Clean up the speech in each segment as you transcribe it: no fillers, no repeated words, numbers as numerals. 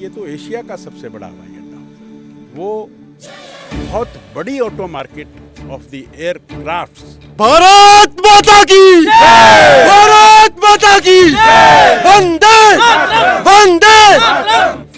ये तो एशिया का सबसे बड़ा हवाई अड्डा होगा। वो बहुत बड़ी auto market of the aircrafts. Bharat माता की भारत माता की वंदे वंदे।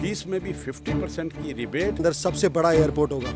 फीस में भी 50% की रिबेट। अंदर सबसे बड़ा एयरपोर्ट होगा।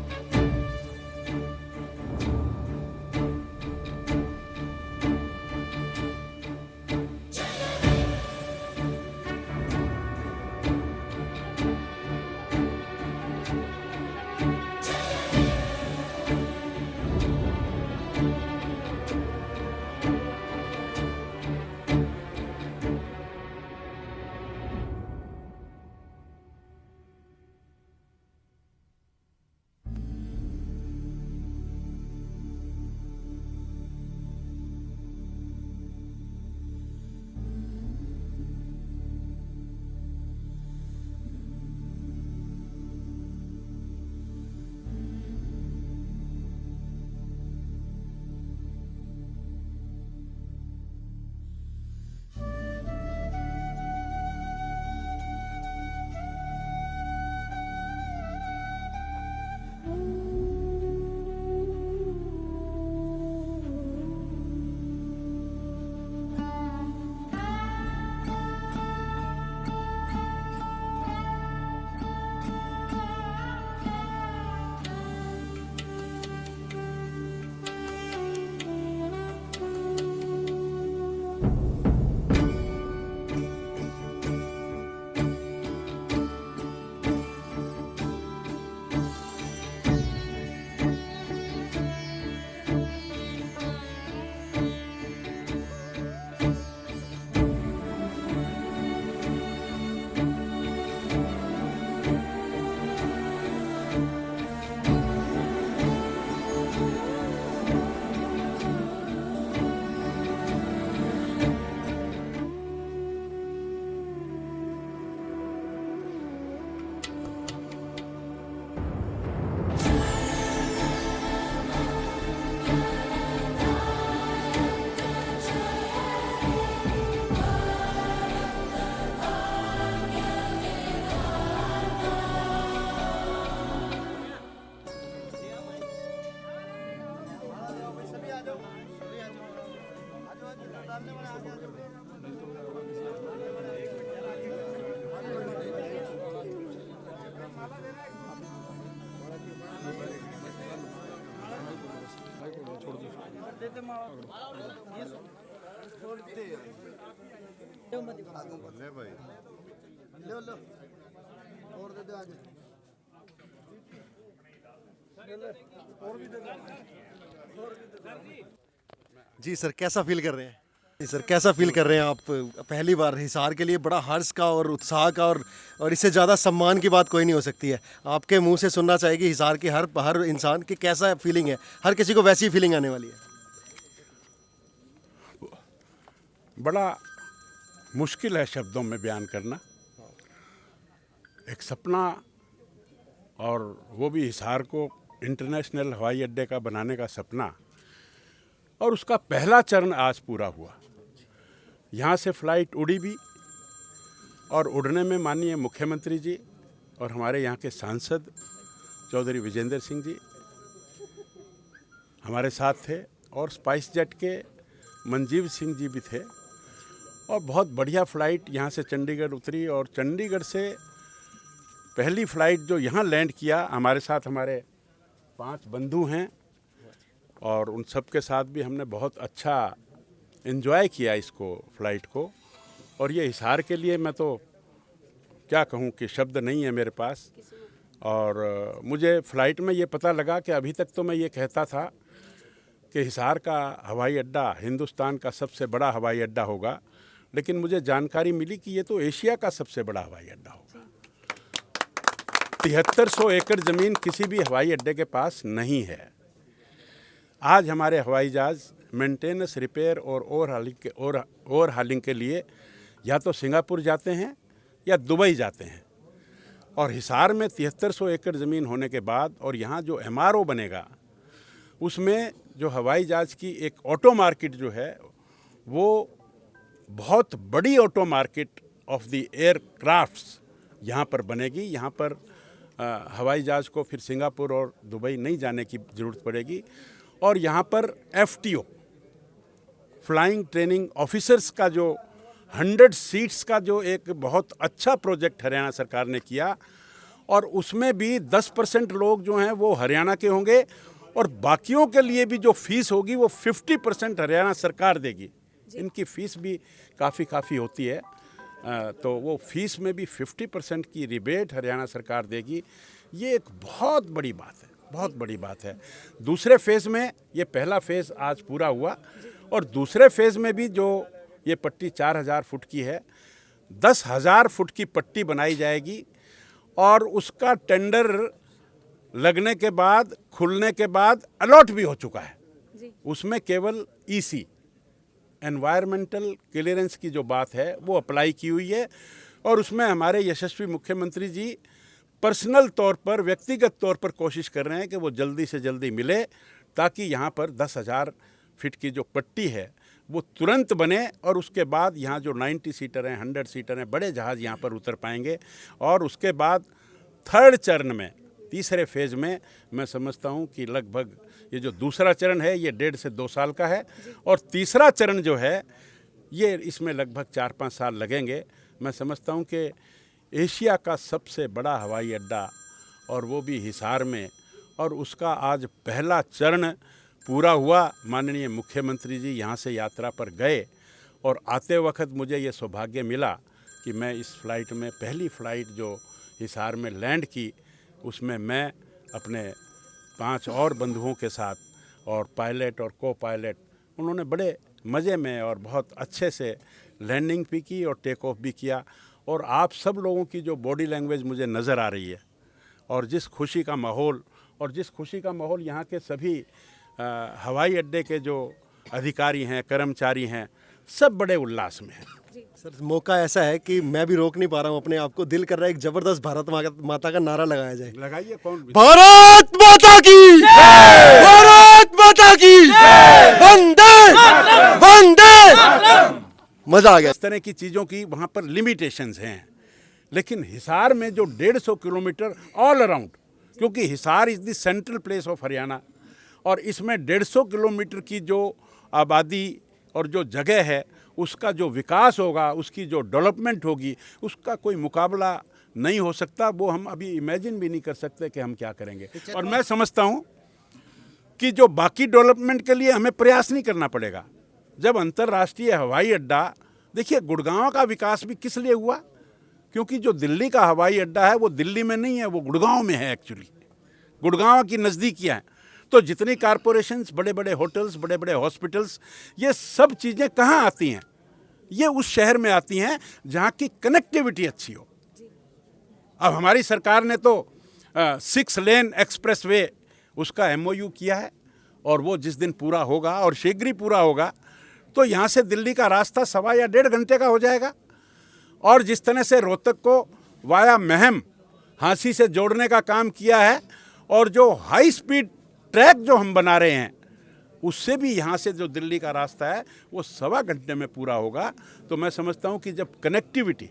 जी सर, कैसा फील कर रहे हैं? जी सर, कैसा फील कर रहे हैं आप? पहली बार हिसार के लिए बड़ा हर्ष का और उत्साह का और इससे ज़्यादा सम्मान की बात कोई नहीं हो सकती है। आपके मुंह से सुनना चाहिए हिसार के हर इंसान की कैसा फीलिंग है। हर किसी को वैसी फीलिंग आने वाली है। बड़ा मुश्किल है शब्दों में बयान करना। एक सपना, और वो भी हिसार को इंटरनेशनल हवाई अड्डे का बनाने का सपना, और उसका पहला चरण आज पूरा हुआ। यहाँ से फ़्लाइट उड़ी भी, और उड़ने में माननीय मुख्यमंत्री जी और हमारे यहाँ के सांसद चौधरी विजेंद्र सिंह जी हमारे साथ थे, और स्पाइस जेट के मंजीव सिंह जी भी थे। और बहुत बढ़िया फ़्लाइट यहाँ से चंडीगढ़ उतरी, और चंडीगढ़ से पहली फ़्लाइट जो यहाँ लैंड किया, हमारे साथ हमारे 5 बंधु हैं, और उन सब के साथ भी हमने बहुत अच्छा एंजॉय किया इसको, फ़्लाइट को। और ये हिसार के लिए मैं तो क्या कहूँ कि शब्द नहीं है मेरे पास। और मुझे फ़्लाइट में ये पता लगा कि अभी तक तो मैं ये कहता था कि हिसार का हवाई अड्डा हिंदुस्तान का सबसे बड़ा हवाई अड्डा होगा, लेकिन मुझे जानकारी मिली कि ये तो एशिया का सबसे बड़ा हवाई अड्डा होगा। 7300 एकड़ ज़मीन किसी भी हवाई अड्डे के पास नहीं है। आज हमारे हवाई जहाज़ मेंटेनेंस, रिपेयर और ओवरहालिंग के लिए या तो सिंगापुर जाते हैं या दुबई जाते हैं। और हिसार में 7300 एकड़ ज़मीन होने के बाद, और यहाँ जो MRO बनेगा, उसमें जो हवाई जहाज़ की एक ऑटो मार्केट जो है, वो बहुत बड़ी auto market of the aircrafts यहाँ पर बनेगी। यहाँ पर हवाई जहाज़ को फिर सिंगापुर और दुबई नहीं जाने की ज़रूरत पड़ेगी। और यहाँ पर FTO फ्लाइंग ट्रेनिंग ऑफिसर्स का जो 100 सीट्स का जो एक बहुत अच्छा प्रोजेक्ट हरियाणा सरकार ने किया, और उसमें भी 10% लोग जो हैं वो हरियाणा के होंगे, और बाकियों के लिए भी जो फीस होगी वो 50% हरियाणा सरकार देगी। इनकी फ़ीस भी काफ़ी होती है, तो वो फीस में भी 50% की रिबेट हरियाणा सरकार देगी। ये एक बहुत बड़ी बात है, बहुत बड़ी बात है। दूसरे फेज़ में, ये पहला फेज़ आज पूरा हुआ, और दूसरे फेज़ में भी जो ये पट्टी 4000 फुट की है, 10,000 फुट की पट्टी बनाई जाएगी, और उसका टेंडर लगने के बाद, खुलने के बाद अलॉट भी हो चुका है। उसमें केवल EC एनवायरमेंटल क्लियरेंस की जो बात है वो अप्लाई की हुई है, और उसमें हमारे यशस्वी मुख्यमंत्री जी पर्सनल तौर पर, व्यक्तिगत तौर पर कोशिश कर रहे हैं कि वो जल्दी से जल्दी मिले, ताकि यहाँ पर 10,000 फीट की जो पट्टी है वो तुरंत बने, और उसके बाद यहाँ जो 90 सीटर हैं, 100 सीटर हैं, बड़े जहाज़ यहाँ पर उतर पाएंगे। और उसके बाद थर्ड चरण में, तीसरे फेज़ में, मैं समझता हूँ कि लगभग ये जो दूसरा चरण है ये 1.5 से 2 साल का है, और तीसरा चरण जो है ये इसमें लगभग 4-5 साल लगेंगे। मैं समझता हूँ कि एशिया का सबसे बड़ा हवाई अड्डा, और वो भी हिसार में, और उसका आज पहला चरण पूरा हुआ। माननीय मुख्यमंत्री जी यहाँ से यात्रा पर गए, और आते वक्त मुझे ये सौभाग्य मिला कि मैं इस फ़्लाइट में, पहली फ़्लाइट जो हिसार में लैंड की, उसमें मैं अपने 5 और बंधुओं के साथ, और पायलट और को पायलट, उन्होंने बड़े मज़े में और बहुत अच्छे से लैंडिंग भी की और टेक ऑफ भी किया। और आप सब लोगों की जो बॉडी लैंग्वेज मुझे नज़र आ रही है, और जिस खुशी का माहौल यहाँ के सभी हवाई अड्डे के जो अधिकारी हैं, कर्मचारी हैं, सब बड़े उल्लास में हैं। सर, मौका ऐसा है कि मैं भी रोक नहीं पा रहा हूँ अपने आप को, दिल कर रहा है एक जबरदस्त भारत माता का नारा लगाया जाए। लगाइए। कौन? भारत माता की, भारत माता की, वंदे वंदे। मजा आ गया। इस तरह की चीज़ों की वहाँ पर लिमिटेशंस हैं, लेकिन हिसार में जो 150 किलोमीटर ऑल अराउंड, क्योंकि Hisar is the central place of Haryana, और इसमें 150 किलोमीटर की जो आबादी और जो जगह है, उसका जो विकास होगा, उसकी जो डेवलपमेंट होगी, उसका कोई मुकाबला नहीं हो सकता। वो हम अभी इमेजिन भी नहीं कर सकते कि हम क्या करेंगे। और मैं समझता हूँ कि जो बाकी डेवलपमेंट के लिए हमें प्रयास नहीं करना पड़ेगा। जब अंतर्राष्ट्रीय हवाई अड्डा, देखिए गुड़गांव का विकास भी किस लिए हुआ, क्योंकि जो दिल्ली का हवाई अड्डा है वो दिल्ली में नहीं है, वो गुड़गांव में है। एक्चुअली गुड़गांव की नज़दीकियाँ हैं। तो जितनी कारपोरेशंस, बड़े बड़े होटल्स, बड़े बड़े हॉस्पिटल्स, ये सब चीज़ें कहाँ आती हैं? ये उस शहर में आती हैं जहाँ की कनेक्टिविटी अच्छी हो। अब हमारी सरकार ने तो 6 लेन एक्सप्रेस वे, उसका MOU किया है, और वो जिस दिन पूरा होगा, और शीघ्र ही पूरा होगा, तो यहाँ से दिल्ली का रास्ता 1.25 या 1.5 घंटे का हो जाएगा। और जिस तरह से रोहतक को वाया महम, हांसी से जोड़ने का काम किया है, और जो हाई स्पीड ट्रैक जो हम बना रहे हैं, उससे भी यहाँ से जो दिल्ली का रास्ता है वो 1.25 घंटे में पूरा होगा। तो मैं समझता हूँ कि जब कनेक्टिविटी,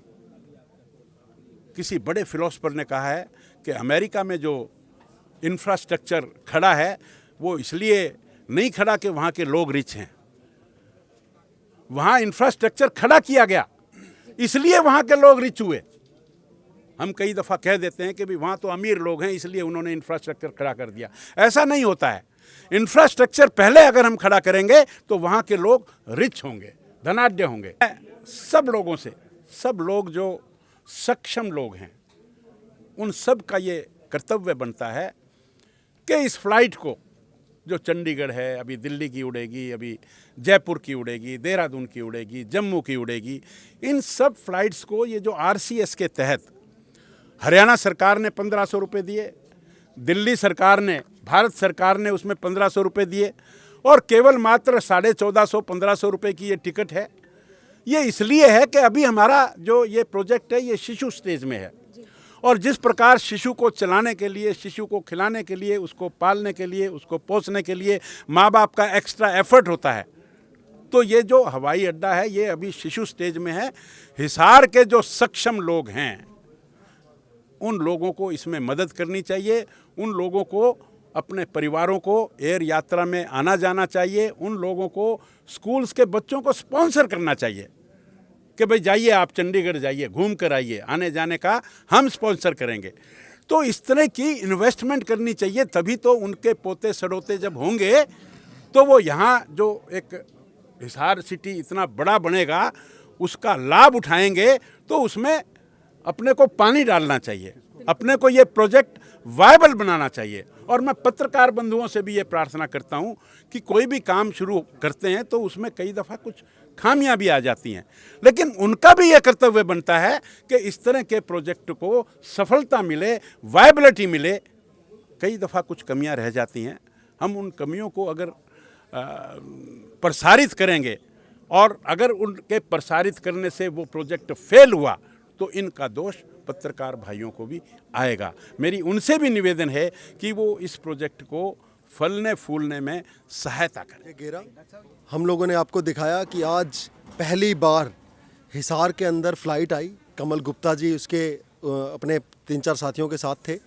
किसी बड़े फिलोसफर ने कहा है कि अमेरिका में जो इंफ्रास्ट्रक्चर खड़ा है वो इसलिए नहीं खड़ा कि वहाँ के लोग रिच हैं, वहाँ इंफ्रास्ट्रक्चर खड़ा किया गया इसलिए वहाँ के लोग रिच हुए। हम कई दफ़ा कह देते हैं कि भी वहाँ तो अमीर लोग हैं इसलिए उन्होंने इंफ्रास्ट्रक्चर खड़ा कर दिया। ऐसा नहीं होता है। इंफ्रास्ट्रक्चर पहले अगर हम खड़ा करेंगे तो वहाँ के लोग रिच होंगे, धनाढ्य होंगे। सब लोगों से, सब लोग जो सक्षम लोग हैं, उन सब का ये कर्तव्य बनता है कि इस फ्लाइट को, जो चंडीगढ़ है, अभी दिल्ली की उड़ेगी, अभी जयपुर की उड़ेगी, देहरादून की उड़ेगी, जम्मू की उड़ेगी, इन सब फ्लाइट्स को ये जो RCS के तहत हरियाणा सरकार ने 1500 रुपये दिए, दिल्ली सरकार ने, भारत सरकार ने उसमें 1500 रुपये दिए, और केवल मात्र 1450-1500 रुपये की ये टिकट है। ये इसलिए है कि अभी हमारा जो ये प्रोजेक्ट है ये शिशु स्टेज में है, और जिस प्रकार शिशु को चलाने के लिए, शिशु को खिलाने के लिए, उसको पालने के लिए, उसको पोसने के लिए माँ बाप का एक्स्ट्रा एफर्ट होता है, तो ये जो हवाई अड्डा है ये अभी शिशु स्टेज में है। हिसार के जो सक्षम लोग हैं, उन लोगों को इसमें मदद करनी चाहिए, उन लोगों को अपने परिवारों को एयर यात्रा में आना जाना चाहिए, उन लोगों को स्कूल्स के बच्चों को स्पॉन्सर करना चाहिए कि भाई जाइए, आप चंडीगढ़ जाइए, घूम कर आइए, आने जाने का हम स्पॉन्सर करेंगे। तो इस तरह की इन्वेस्टमेंट करनी चाहिए, तभी तो उनके पोते सड़ोते जब होंगे तो वो यहाँ जो एक हिसार सिटी इतना बड़ा बनेगा उसका लाभ उठाएंगे। तो उसमें अपने को पानी डालना चाहिए, अपने को ये प्रोजेक्ट वायबल बनाना चाहिए। और मैं पत्रकार बंधुओं से भी ये प्रार्थना करता हूँ कि कोई भी काम शुरू करते हैं तो उसमें कई दफ़ा कुछ खामियां भी आ जाती हैं, लेकिन उनका भी ये कर्तव्य बनता है कि इस तरह के प्रोजेक्ट को सफलता मिले, वायबिलिटी मिले। कई दफ़ा कुछ कमियां रह जाती हैं, हम उन कमियों को अगर प्रसारित करेंगे और अगर उनके प्रसारित करने से वो प्रोजेक्ट फेल हुआ तो इनका दोष पत्रकार भाइयों को भी आएगा। मेरी उनसे भी निवेदन है कि वो इस प्रोजेक्ट को फलने फूलने में सहायता करें। गेरा, हम लोगों ने आपको दिखाया कि आज पहली बार हिसार के अंदर फ्लाइट आई। कमल गुप्ता जी उसके अपने 3-4 साथियों के साथ थे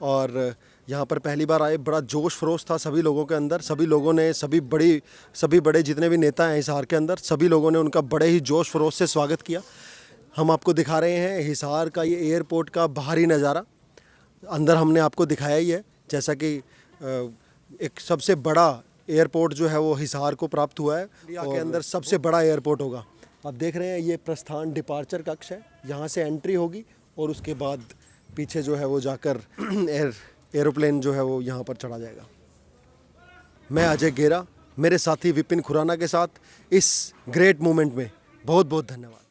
और यहाँ पर पहली बार आए। बड़ा जोश फरोश था सभी लोगों के अंदर। सभी लोगों ने सभी बड़े जितने भी नेता हैं हिसार के अंदर, सभी लोगों ने उनका बड़े ही जोश फरोश से स्वागत किया। हम आपको दिखा रहे हैं हिसार का ये एयरपोर्ट का बाहरी नज़ारा। अंदर हमने आपको दिखाया ही है, जैसा कि एक सबसे बड़ा एयरपोर्ट जो है वो हिसार को प्राप्त हुआ है। इंडिया के अंदर सबसे बड़ा एयरपोर्ट होगा। आप देख रहे हैं ये प्रस्थान डिपार्चर कक्ष है, यहाँ से एंट्री होगी और उसके बाद पीछे जो है वो जाकर एरोप्लेन जो है वो यहाँ पर चढ़ा जाएगा। मैं अजय गेरा, मेरे साथी विपिन खुराना के साथ इस ग्रेट मोमेंट में बहुत बहुत धन्यवाद।